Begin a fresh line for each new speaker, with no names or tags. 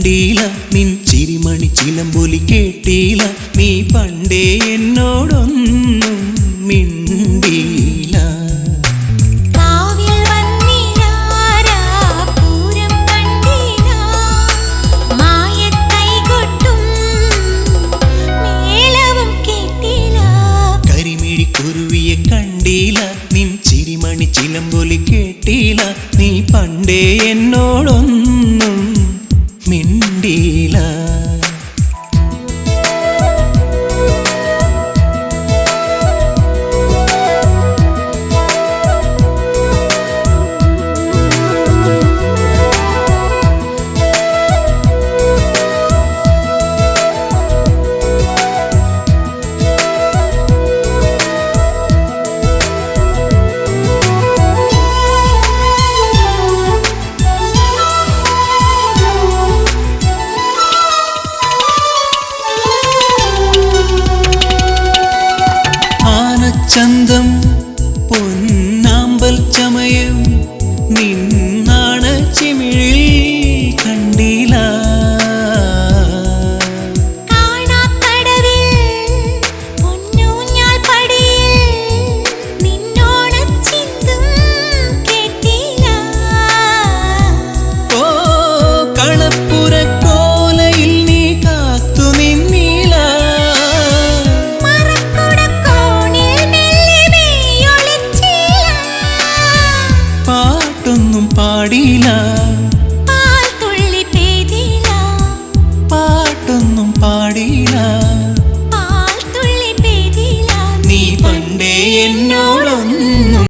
കണ്ടീല നിൻ ചിരിമണി ചിലമ്പൊലി കേട്ടീല നീ പണ്ടേ എന്നോടൊന്നും മിണ്ടീല കരിമിഴിക്കുരുവിയെ കണ്ടീല നിൻ ചിരിമണി ചിലമ്പൊലി കേട്ടീല നീ പണ്ടേ എന്നോടൊന്നും മിണ്ടീല ചന്തം പൊന്നാമ്പൽ ചമയം നിന്നാണ ചിമിഴിൽ കണ്ടീല ഓ കളപ്പുര കോലയിൽ നീ കാത്തു നിന്നീല പാട്ടൊന്നും പാടിയില്ല